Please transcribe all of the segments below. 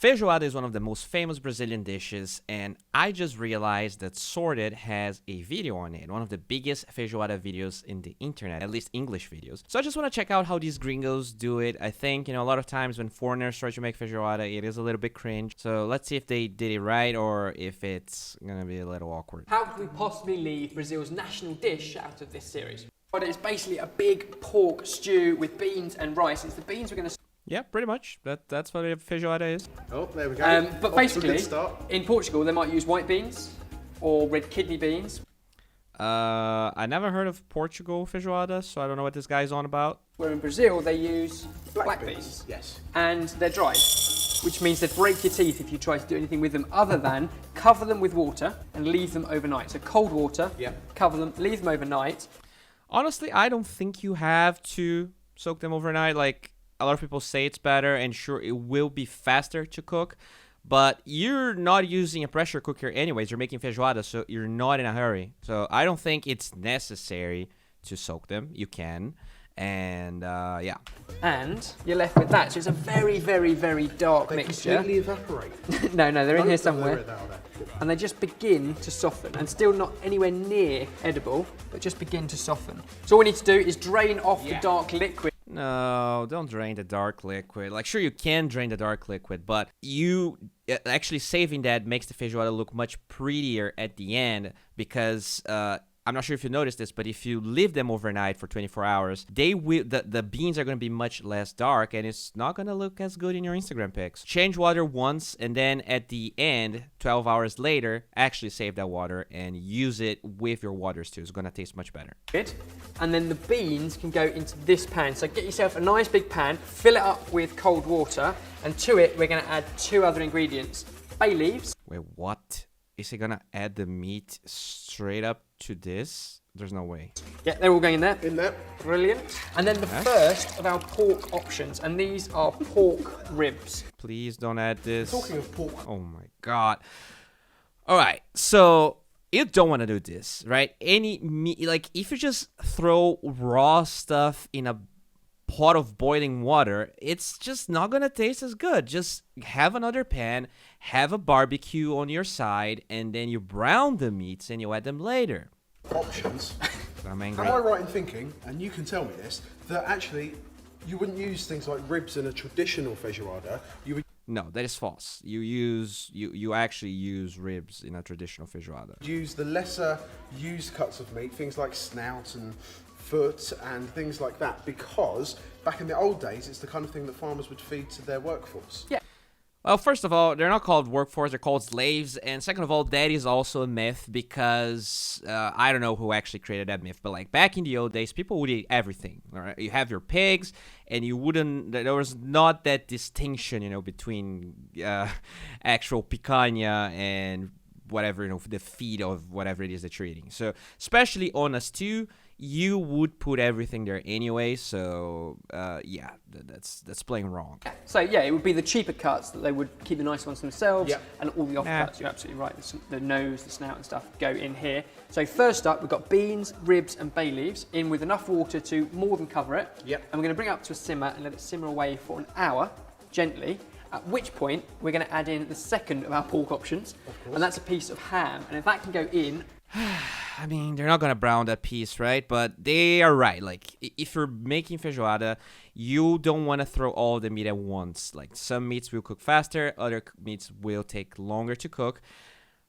Feijoada is one of the most famous Brazilian dishes, and I just realized that Sorted has a video on it, one of the biggest feijoada videos in the internet, at least English videos. So I just want to check out how these gringos do it. I think, a lot of times when foreigners try to make feijoada, it is a little bit cringe. So let's see if they did it right or if it's gonna be a little awkward. How could we possibly leave Brazil's national dish out of this series? But it's basically a big pork stew with beans and rice. It's the beans we're going to... Yeah, pretty much. That's what a feijoada is. Oh, there we go. But basically, in Portugal, they might use white beans or red kidney beans. I never heard of Portugal feijoada, so I don't know what this guy's on about. Where in Brazil, they use black beans. Yes. And they're dried, which means they'd break your teeth if you try to do anything with them other than cover them with water and leave them overnight. So cold water, cover them, leave them overnight. Honestly, I don't think you have to soak them overnight. Like, a lot of people say it's better, and sure, it will be faster to cook, but you're not using a pressure cooker anyways. You're making feijoada, so you're not in a hurry. So I don't think it's necessary to soak them. You can, and yeah. And you're left with that. So it's a very, very, very dark mixture. They completely evaporate. No, they're in here somewhere. There. And they just begin to soften, and still not anywhere near edible, but just begin to soften. So all we need to do is drain off the dark liquid. No, don't drain the dark liquid. Like, sure, you can drain the dark liquid, but you actually saving that makes the feijoada look much prettier at the end because I'm not sure if you noticed this, but if you leave them overnight for 24 hours, they will the beans are going to be much less dark, and it's not going to look as good in your Instagram pics. Change water once, and then at the end, 12 hours later, actually save that water and use it with your water stew. It's going to taste much better. Good. And then the beans can go into this pan. So get yourself a nice big pan, fill it up with cold water, and to it, we're going to add 2 other ingredients. Bay leaves. Wait, what? Is he going to add the meat straight up to this? There's no way. Yeah, they're all going in there. In there. Brilliant. And then the first of our pork options, and these are pork ribs. Please don't add this. Talking of pork. Oh my god. All right, so you don't want to do this, right? Any meat, like if you just throw raw stuff in a pot of boiling water, it's just not gonna taste as good. Just have another pan, have a barbecue on your side, and then you brown the meats and you add them later. Options. I'm Am I right in thinking, and you can tell me this, that actually you wouldn't use things like ribs in a traditional feijoada? You would No, that is false. You actually use ribs in a traditional feijoada. use the lesser used cuts of meat, things like snout and foot and things like that, because back in the old days, it's the kind of thing that farmers would feed to their workforce. Yeah. Well, first of all, they're not called workforce, they're called slaves. And second of all, that is also a myth because I don't know who actually created that myth. But like back in the old days, people would eat everything. All right? You have your pigs and you wouldn't, there was not that distinction, between actual picanha and whatever, the feed of whatever it is that you're eating. So especially on a stew, you would put everything there anyway, so yeah, that's playing wrong. So yeah, it would be the cheaper cuts that they would keep the nice ones themselves, Yep. and all the off cuts, you're absolutely right, the nose, the snout and stuff go in here. So first up, we've got beans, ribs and bay leaves in with enough water to more than cover it. Yep. And we're going to bring it up to a simmer and let it simmer away for an hour, gently. At which point, we're going to add in the second of our pork options, and that's a piece of ham. And if that can go in... I mean, they're not gonna brown that piece, right? But they are right. Like, if you're making feijoada, you don't want to throw all the meat at once. Like, some meats will cook faster, other meats will take longer to cook.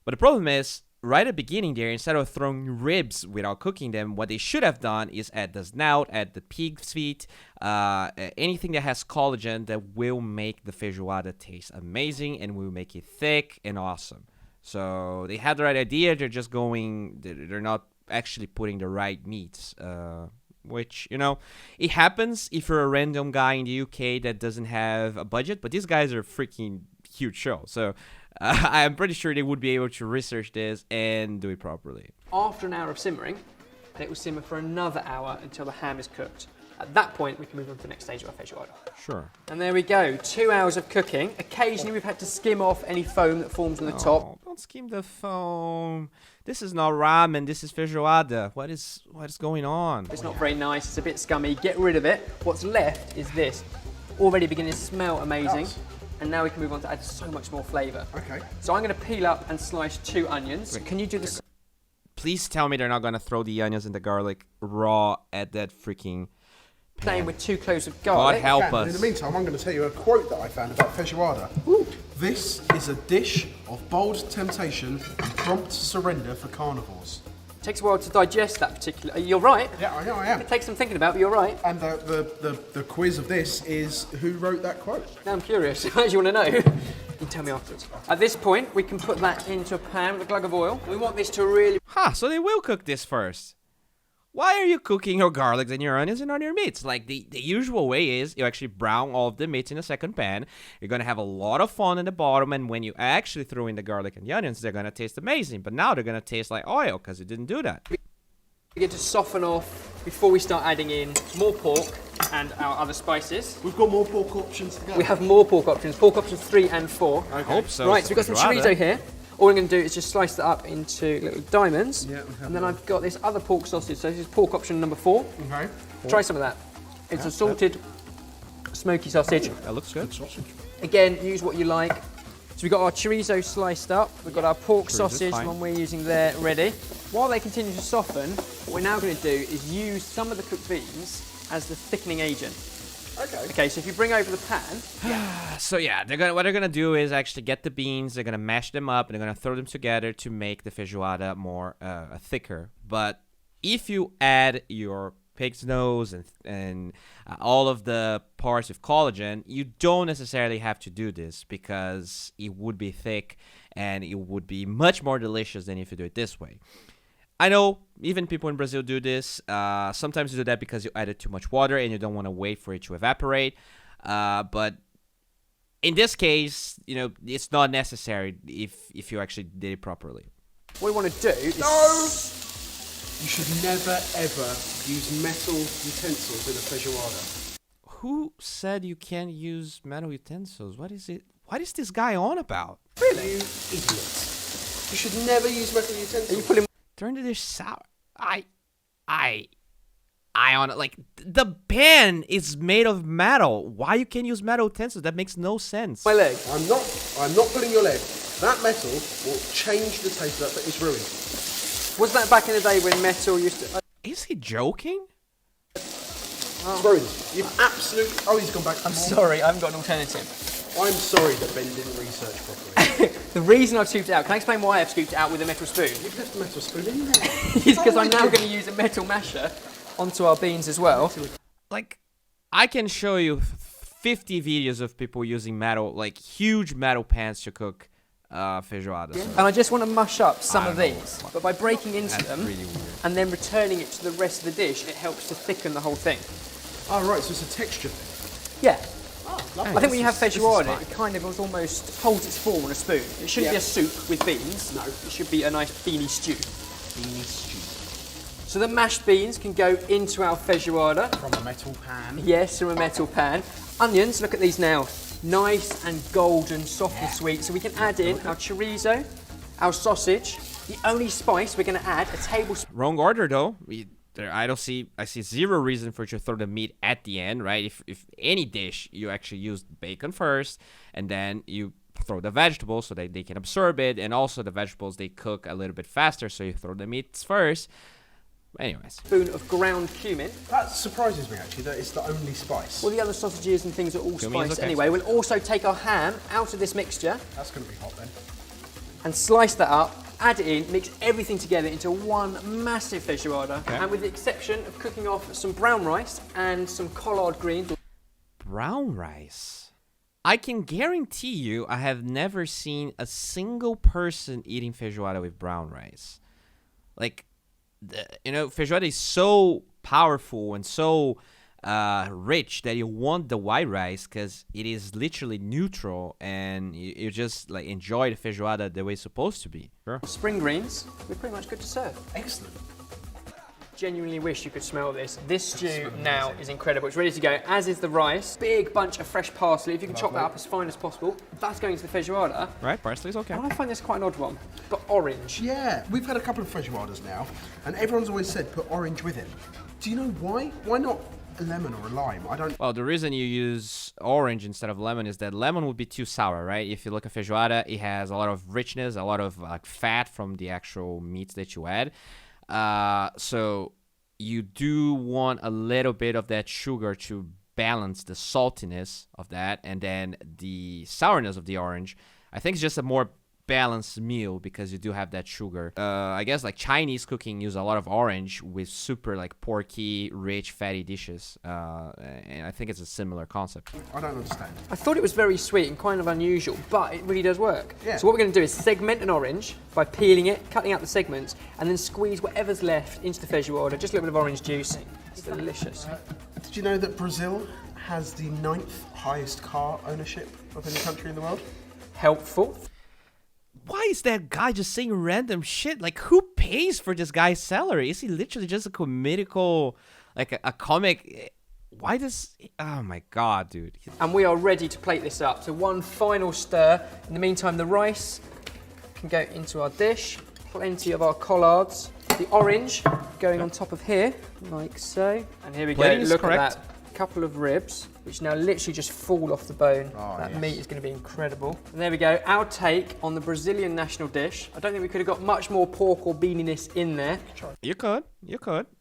But the problem is, right at the beginning there, instead of throwing ribs without cooking them, what they should have done is add the snout, add the pig's feet, anything that has collagen that will make the feijoada taste amazing and will make it thick and awesome. So they had the right idea, they're just they're not actually putting the right meats, which, it happens if you're a random guy in the UK that doesn't have a budget, but these guys are a freaking huge show, so I'm pretty sure they would be able to research this and do it properly. After an hour of simmering, and it will simmer for another hour until the ham is cooked. At that point, we can move on to the next stage of our feijoada. Sure. And there we go, 2 hours of cooking. Occasionally, we've had to skim off any foam that forms on the top. Don't skim the foam. This is not ramen, this is feijoada. What is going on? It's not very nice, it's a bit scummy. Get rid of it. What's left is this. Already beginning to smell amazing. and now we can move on to add so much more flavour. Okay. So I'm going to peel up and slice 2 onions. Can you do this? Please tell me they're not gonna throw the onions and the garlic raw at that freaking Same pan. with 2 cloves of God garlic. help And in us. the meantime, I'm going to tell you a quote that I found about feijoada. This is a dish of bold temptation and prompt surrender for carnivores. It takes a while to digest that particular. You're right. Yeah, I know I am. It takes some thinking about, but you're right. And the quiz of this is who wrote that quote? Now I'm curious. Do you want to know? You can tell me afterwards. At this point, we can put that into a pan with a glug of oil. We want this to really... So they will cook this first. Why are you cooking your garlics and your onions and all your meats? Like, the usual way is you actually brown all of the meats in a second pan. You're going to have a lot of fun in the bottom, and when you actually throw in the garlic and the onions, they're going to taste amazing. But now they're going to taste like oil because you didn't do that. We get to soften off before we start adding in more pork and our other spices. We've got more pork options to go. We have more pork options. Pork options 3 and 4. I hope so. Right, so we've got some chorizo here. All I'm going to do is just slice that up into little diamonds. Yeah, and then I've got this other pork sausage. So this is pork option number 4. Okay. Try some of that. It's a salted, smoky sausage. That looks good. Again, use what you like. So we've got our chorizo sliced up. We've got our pork Chorizo's sausage, the fine. one we're using there, ready. While they continue to soften, what we're now going to do is use some of the cooked beans as the thickening agent. Okay. Okay, so if you bring over the pan, So yeah, what they're gonna do is actually get the beans. They're gonna mash them up and they're gonna throw them together to make the feijoada more thicker. But if you add your pig's nose and all of the parts with collagen, you don't necessarily have to do this because it would be thick and it would be much more delicious than if you do it this way. I know even people in Brazil do this. Sometimes you do that because you added too much water and you don't want to wait for it to evaporate. But in this case, it's not necessary if you actually did it properly. what we want to do is... You should never ever use metal utensils in a feijoada. Who said you can't use metal utensils? What is it? What is this guy on about? Really? You idiot. You should never use metal utensils. Are you pulling... Turn the dish sour. I on it. Like, the pan is made of metal. Why you can't use metal utensils? That makes no sense. my leg? I'm not pulling your leg. That metal will change the taste of that, but it's ruined. Was that back in the day when metal used to... Is he joking? It's ruined. You've absolutely... Oh, he's gone back. I'm sorry, I haven't got an alternative. I'm sorry that Ben didn't research properly. The reason I've scooped it out, can I explain why I've scooped it out with a metal spoon? You've left the metal spoon in there. It's because I'm now going to use a metal masher onto our beans as well. Like, I can show you 50 videos of people using metal, like huge metal pans to cook feijoada. And I just want to mush up some I of don't know. these. But by breaking into That's them really weird. and then returning it to the rest of the dish, it helps to thicken the whole thing. Oh, right, so it's a texture thing. Yeah. Lovely. I think when you have This is feijoada, fine. it kind of almost holds its form on a spoon. It shouldn't be a soup with beans. No. It should be a nice beanie stew. Beanie stew. So the mashed beans can go into our feijoada. From a metal pan. Yes, from a metal pan. Onions, look at these now. Nice and golden, soft and sweet. So we can add in our chorizo, our sausage. The only spice we're going to add, a tablespoon. Wrong order though. I see zero reason for you to throw the meat at the end, right? If any dish, you actually use bacon first, and then you throw the vegetables so that they can absorb it, and also the vegetables, they cook a little bit faster, so you throw the meats first. Anyways. Spoon of ground cumin. That surprises me, actually, that it's the only spice. All the other sausages and things are all Cumin is spiced okay. anyway. We'll also take our ham out of this mixture That's going to be hot then. and slice that up, add it in, mix everything together into one massive feijoada. Okay. And with the exception of cooking off some brown rice and some collard greens. Brown rice. I can guarantee you I have never seen a single person eating feijoada with brown rice. Like, feijoada is so powerful and so rich that you want the white rice because it is literally neutral and you just like enjoy the feijoada the way it's supposed to be. Sure. Spring greens, we're pretty much good to serve. Excellent. Genuinely wish you could smell this. This stew now is incredible. It's ready to go, as is the rice. Big bunch of fresh parsley. If you can chop that up as fine as possible, that's going to the feijoada. Right, parsley's okay. And I find this quite an odd one, but orange. Yeah, we've had a couple of feijoadas now, and everyone's always said put orange with it. Do you know why? Why not lemon or a lime. I don't. Well, the reason you use orange instead of lemon is that lemon would be too sour, right? If you look at feijoada, it has a lot of richness, a lot of like fat from the actual meats that you add. So you do want a little bit of that sugar to balance the saltiness of that, and then the sourness of the orange. I think it's just a more balanced meal because you do have that sugar. I guess like Chinese cooking use a lot of orange with super like porky, rich, fatty dishes, and I think it's a similar concept. I don't understand. I thought it was very sweet and kind of unusual, but it really does work. Yeah. So what we're going to do is segment an orange by peeling it, cutting out the segments, and then squeeze whatever's left into the feijoada. Just a little bit of orange juice. It's delicious. Did you know that Brazil has the 9th highest car ownership of any country in the world? Helpful. Why is that guy just saying random shit? Like, who pays for this guy's salary? Is he literally just a comedical, like a comic? Why does... Oh my god, dude. And we are ready to plate this up. So one final stir. In the meantime, the rice can go into our dish. Plenty of our collards. The orange going on top of here, like so. And here we go. Plating is Look correct. at that. Couple of ribs, which now literally just fall off the bone. Oh, that yes. meat is going to be incredible. And there we go. Our take on the Brazilian national dish. I don't think we could have got much more pork or beaniness in there. You could.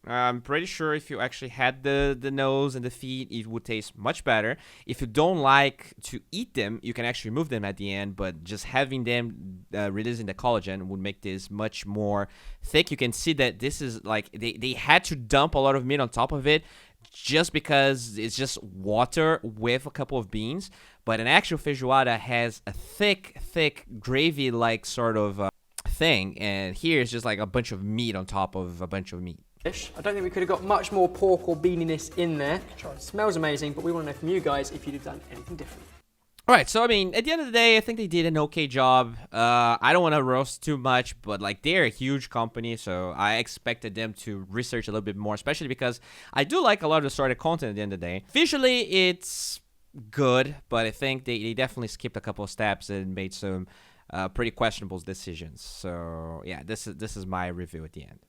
I'm pretty sure if you actually had the nose and the feet, it would taste much better. If you don't like to eat them, you can actually remove them at the end, but just having them releasing the collagen would make this much more thick. You can see that this is like, they had to dump a lot of meat on top of it just because it's just water with a couple of beans. But an actual feijoada has a thick gravy-like sort of thing, and here it's just like a bunch of meat on top of a bunch of meat. Dish. I don't think we could have got much more pork or beaniness in there. It smells amazing, but we want to know from you guys if you'd have done anything different. All right, so I mean, at the end of the day, I think they did an okay job. I don't want to roast too much, but like they're a huge company, so I expected them to research a little bit more, especially because I do like a lot of the sort of content at the end of the day. Visually, it's good, but I think they definitely skipped a couple of steps and made some pretty questionable decisions. So yeah, this is my review at the end.